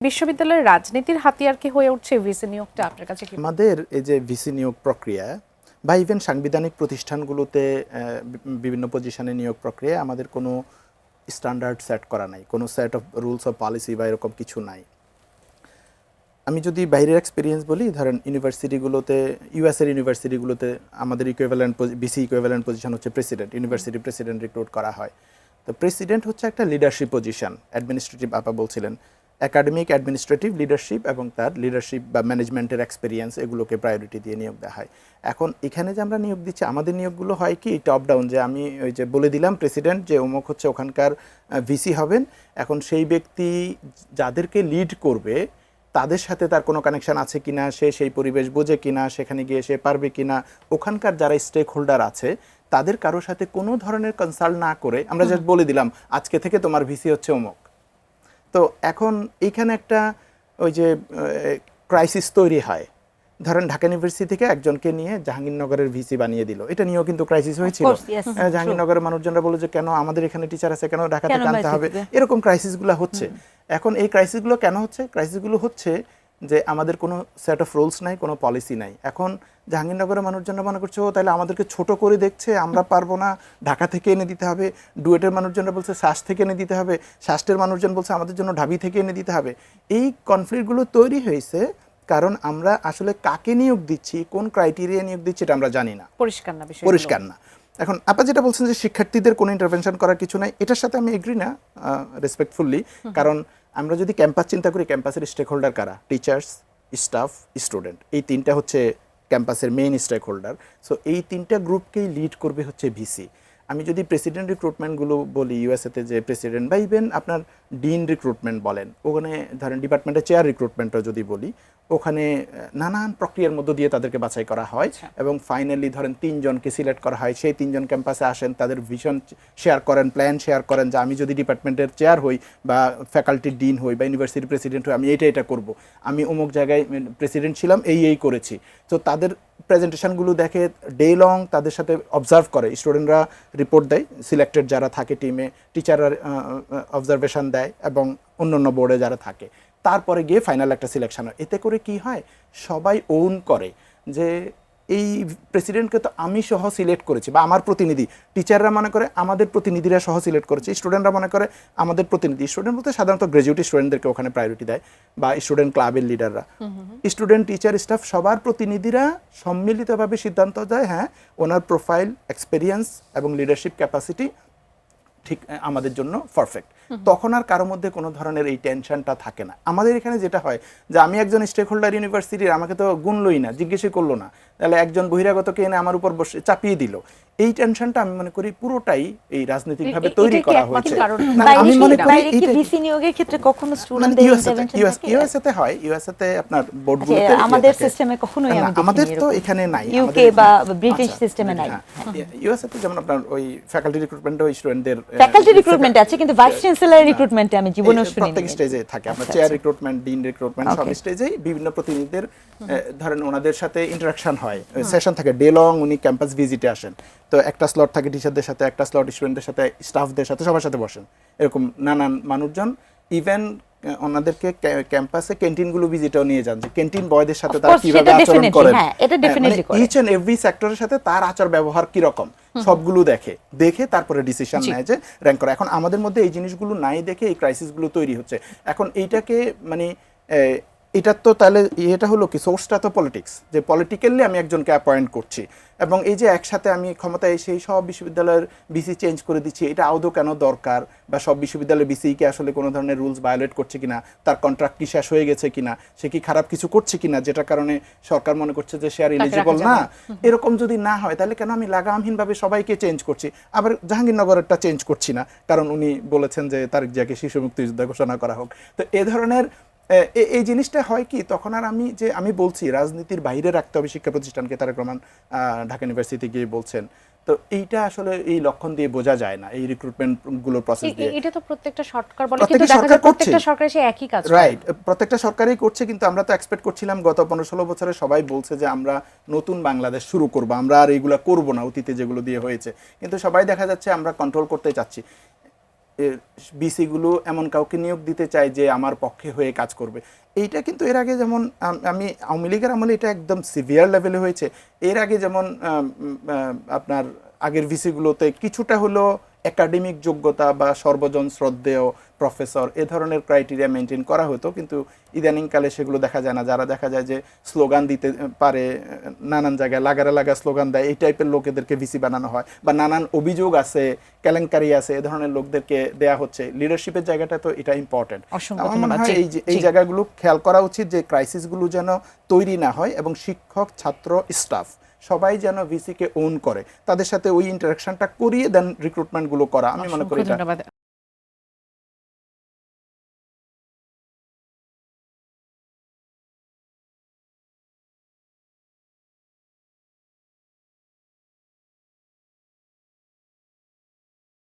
বিশ্ববিদ্যালয়ের রাজনীতির হাতিয়ার কি হয়ে উঠছে ভিসি নিয়োগটা আপনার কাছে কি? আমাদের এই যে ভিসি নিয়োগ প্রক্রিয়া বা ইভেন সাংবিধানিক প্রতিষ্ঠানগুলোতে বিভিন্ন পজিশনে নিয়োগ প্রক্রিয়া আমাদের কোনো স্ট্যান্ডার্ড সেট করা নাই, কোনো set of rules of policy বা এরকম কিছু নাই। আমি যদি বাইরের এক্সপিরিয়েন্স বলি, ধরেন ইউনিভার্সিটিগুলোতে, ইউএসের ইউনিভার্সিটিগুলোতে আমাদের ইকুইভ্যালেন্ট ভিসি ইকুইভ্যালেন্ট পজিশন হচ্ছে প্রেসিডেন্ট, ইউনিভার্সিটি প্রেসিডেন্ট রিক্রুট করা হয়। তো প্রেসিডেন্ট হচ্ছে একটা লিডারশিপ পজিশন, অ্যাডমিনিস্ট্রেটিভ আপা বলছিলেন, একাডেমিক অ্যাডমিনিস্ট্রেটিভ লিডারশিপ এবং তার লিডারশিপ বা ম্যানেজমেন্টের এক্সপিরিয়েন্স এগুলোকে প্রায়োরিটি দিয়ে নিয়োগ দেওয়া হয়। এখন এখানে যে আমরা নিয়োগ দিচ্ছি, আমাদের নিয়োগগুলো হয় কি টপ ডাউন, যে আমি ওই যে বলে দিলাম প্রেসিডেন্ট যে অমুক হচ্ছে ওখানকার ভিসি হবেন। এখন সেই ব্যক্তি যাদেরকে লিড করবে তাদের সাথে তার কোনো কানেকশন আছে কিনা, সে সেই পরিবেশ বোঝে কিনা, সেখানে গিয়ে সে পারবে কিনা, ওখানকার যারা স্টেক হোল্ডার আছে তাদের কারোর সাথে কোনো ধরনের কনসাল্ট না করে আমরা জাস্ট বলে দিলাম আজকে থেকে তোমার ভিসি হচ্ছে অমুক। তো এখন এইখানে একটা ওই যে ক্রাইসিস তৈরি হয়। ধরেন ঢাকা ইউনিভার্সিটি থেকে একজনকে নিয়ে জাহাঙ্গীরনগরের ভিসি বানিয়ে দিল, এটা নিয়েও কিন্তু ক্রাইসিস হয়েছিল। জাহাঙ্গীরনগরের মানুষজনরা বলে যে কেন আমাদের এখানে টিচার আছে, কেন ঢাকাতে আনতে হবে, এরকম ক্রাইসিসগুলো হচ্ছে। এখন এই ক্রাইসিসগুলো কেন হচ্ছে? ক্রাইসিসগুলো হচ্ছে যে আমাদের কোনো সেট অফ রুলস নাই, কোনো পলিসি নাই। এখন জাহাঙ্গীরনগরের মানুষজনরা মনে করছে ও তাহলে আমাদেরকে ছোট করে দেখছে, আমরা পারবো না, ঢাকা থেকে এনে দিতে হবে। ডুয়েটের মানুষজনরা বলছে শ্বাস থেকে এনে দিতে হবে, শ্বাসের মানুষজন বলছে আমাদের জন্য ঢাবি থেকে এনে দিতে হবে। এই কনফ্লিক্টগুলো তৈরি হয়েছে কারণ আমরা আসলে কাকে নিয়োগ দিচ্ছি, কোন ক্রাইটেরিয়া নিয়োগ দিচ্ছি এটা আমরা জানি না, পরিষ্কার না। এখন আপনি যেটা বলছেন যে শিক্ষার্থীদের কোনো ইন্টারভেনশন করার কিছু নাই, এটার সাথে আমি এগ্রি না রেসপেক্টফুলি। কারণ আমরা যদি ক্যাম্পাস চিন্তা করি, ক্যাম্পাসের স্টেক হোল্ডার কারা? Teachers, staff, student. এই তিনটা হচ্ছে ক্যাম্পাসের মেইন স্টেক হোল্ডার। সো এই তিনটা গ্রুপকেই লিড করবে হচ্ছে ভিসি। আমি যদি প্রেসিডেন্ট রিক্রুটমেন্টগুলো বলি ইউএসএতে, যে প্রেসিডেন্ট বা ইভেন আপনার ডিন রিক্রুটমেন্ট বলেন, ওখানে ধরেন ডিপার্টমেন্টের চেয়ার রিক্রুটমেন্টও যদি বলি, ওখানে নানান প্রক্রিয়ার মধ্য দিয়ে তাদেরকে বাছাই করা হয় এবং ফাইনালি ধরেন 3 জনকে সিলেক্ট করা হয়। সেই 3 জন ক্যাম্পাসে আসেন, তাদের ভিশন শেয়ার করেন, প্ল্যান শেয়ার করেন যে আমি যদি ডিপার্টমেন্টের চেয়ার হই বা ফ্যাকাল্টির ডিন হই বা ইউনিভার্সিটি প্রেসিডেন্ট হই, আমি এটা করব, আমি অমুক জায়গায় প্রেসিডেন্ট ছিলাম, এই করেছি। তো তাদের প্রেজেন্টেশনগুলো দেখে, ডে লং তাদের সাথে অবজার্ভ করে, স্টুডেন্টরা রিপোর্ট দেয়, সিলেক্টেড যারা থাকে টিমে, টিচাররা অবজারভেশন দেয় এবং অন্য বোর্ডে যারা থাকে, তারপরে গিয়ে ফাইনাল একটা সিলেকশন হয়। এতে করে কি হয়, সবাই ওন করে যে এই প্রেসিডেন্টকে তো আমি সহ সিলেক্ট করেছি বা আমার প্রতিনিধি। টিচাররা মনে করে আমাদের প্রতিনিধিরা সহ সিলেক্ট করেছে, স্টুডেন্টরা মনে করে আমাদের প্রতিনিধি। স্টুডেন্ট বলতে সাধারণত গ্র্যাজুয়েট স্টুডেন্টদেরকে ওখানে প্রায়োরিটি দেয় বা স্টুডেন্ট ক্লাবের লিডাররা। স্টুডেন্ট, টিচার, স্টাফ সবার প্রতিনিধিরা সম্মিলিতভাবে সিদ্ধান্ত দেয় হ্যাঁ ওনার প্রোফাইল, এক্সপেরিয়েন্স এবং লিডারশিপ ক্যাপাসিটি ঠিক আমাদের জন্য পারফেক্ট। তখন আর কারোর মধ্যে কোনো ধরনের এই টেনশনটা থাকে না। আমাদের এখানে যেটা হয় যে আমি একজন স্টেক হোল্ডার ইউনিভার্সিটির, আমাকে তো গুনলই না, জিজ্ঞেসই করলো না, তাহলে একজন বহিরাগতকে এনে আমার উপর বসে চাপিয়ে দিল। এই টেনশনটা আমি মনে করি পুরোটাই এই রাজনৈতিকভাবে তৈরি করা হয়েছে। আমি মনে করি এই ভিসি নিয়োগের ক্ষেত্রে কখনো স্টুডেন্টদের ইন্টারভেনশন থাকে? ইউএসএতে হয়, ইউএসএতে আপনার বোর্ডগুলোতে, আমাদের সিস্টেমে কখনোই আমি দেখিনি। আমাদের তো এখানে নাই, ইউকে বা ব্রিটিশ সিস্টেমে নাই। ইউএসএতে যেমন আপনার ওই ফ্যাকাল্টি রিক্রুটমেন্টে ওই স্টুডেন্টদের ফ্যাকাল্টি রিক্রুটমেন্ট আছে, কিন্তু ভাইস চ্যান্সেলর রিক্রুটমেন্টে আমি জীবনেও শুনিনি। প্রত্যেক স্টেজে থাকে আপনার চেয়ার রিক্রুটমেন্ট, ডিন রিক্রুটমেন্ট, সব স্টেজেই বিভিন্ন প্রতিনিধিদের ধরেন ওনাদের সাথে ইন্টারাকশন হয়, সেশন থাকে, ডে লং উনি ক্যাম্পাস ভিজিটে আসেন। তো একটা স্লট থাকে টিচারদের সাথে, একটা স্লট স্টুডেন্টদের সাথে, স্টাফদের সাথে, সবার সাথে বসেন, এরকম নানান মানুষজন। ইভেন ওনাদেরকে ক্যাম্পাসে ক্যান্টিনগুলো ভিজিটও নিয়ে যান, যে ক্যান্টিন বয়দের সাথে তারা কিভাবে আচরণ করেন, ইচ এন্ড এভরি সেক্টরের সাথে তার আচার ব্যবহার কি রকম সবগুলো দেখে তারপরে ডিসিশন নেয় যে র্যাঙ্ক করে। এখন আমাদের মধ্যে এই জিনিসগুলো নাই দেখে এই ক্রাইসিসগুলো তৈরি হচ্ছে। এখন এইটাকে মানে এটা তো তাহলে এটা হলো কি, সোর্সটা তো পলিটিক্স, যে পলিটিক্যালি আমি একজনকে অ্যাপয়েন্ট করছি এবং এই যে একসাথে আমি ক্ষমতায় এসে সব বিশ্ববিদ্যালয়ের বিসি চেঞ্জ করে দিচ্ছি, এটা আদৌ কেন দরকার? বা সব বিশ্ববিদ্যালয়ের বিসিকে আসলে কোনো ধরনের রুলস ভায়োলেট করছে কিনা, তার কন্ট্রাক্ট কি শেষ হয়ে গেছে কিনা, সে কি খারাপ কিছু করছে কিনা যেটার কারণে সরকার মনে করছে যে সে আর এলিজিবল না, এরকম যদি না হয় তাহলে কেন আমি লাগামহীনভাবে সবাইকে চেঞ্জ করছি? আবার জাহাঙ্গীরনগরেরটা চেঞ্জ করছি না কারণ উনি বলেছেন যে তারেক জিয়াকে শিশু মুক্তিযোদ্ধা ঘোষণা করা হোক। তো এ ধরনের এই জিনিসটা হয় কি, তখন আর আমি বলছি রাজনীতির বাইরে রাখতে হবে শিক্ষা প্রতিষ্ঠানকে, তারেক রহমান ঢাকা ইউনিভার্সিটি গিয়ে বলছেন। তো এইটা আসলে এই লক্ষণ দিয়ে বোঝা যায় না, এই রিক্রুটমেন্ট গুলোর প্রসেস দিয়ে। এটা তো প্রত্যেকটা সরকার বলে, কিন্তু দেখা যায় প্রত্যেকটা সরকার এসে একই কাজ করে। রাইট, প্রত্যেকটা সরকারই করছে, কিন্তু আমরা তো এক্সপেক্ট করছিলাম গত 15-16 বছরে সবাই বলছে যে আমরা নতুন বাংলাদেশ শুরু করব, আমরা আর এইগুলা করব না অতীতে যেগুলো দিয়ে হয়েছে, কিন্তু সবাই দেখা যাচ্ছে আমরা কন্ট্রোল করতে চাচ্ছি। বিসিগুলো এমন কাউকে নিয়োগ দিতে চায় যে আমার পক্ষে হয়ে কাজ করবে। এইটা কিন্তু এর আগে যেমন আমি আওয়ামী লীগের আমলে এটা একদম সিভিয়ার লেভেলে হয়েছে। এর আগে যেমন আপনার আগের ভিসিগুলোতে কিছুটা হলো একাডেমিক যোগ্যতা বা সর্বজন শ্রদ্ধেয় প্রফেসর এ ধরনের ক্রাইটেরিয়া মেনটেন করা হতো, কিন্তু ইদানিংকালে সেগুলো দেখা যায় না। যারা দেখা যায় যে স্লোগান দিতে পারে, নানান জায়গায় লাগা স্লোগান দেয়, এই টাইপের লোকেদেরকে ভিসি বানানো হয়, বা নানান অভিযোগ আছে, কেলেঙ্কারি আছে, এ ধরনের লোকদেরকে দেয়া হচ্ছে। লিডারশিপের জায়গাটা তো এটা ইম্পর্টেন্ট। আমার মনে হয় এই জায়গাগুলো খেয়াল করা উচিত যে ক্রাইসিসগুলো যেন তৈরি না হয় এবং শিক্ষক, ছাত্র, স্টাফ সবাই যেন ভিসিকে ওন করে, তাদের সাথে ওই ইন্টারাকশনটা করিয়ে দেন রিক্রুটমেন্টগুলো করা। আমি মনে করি এটা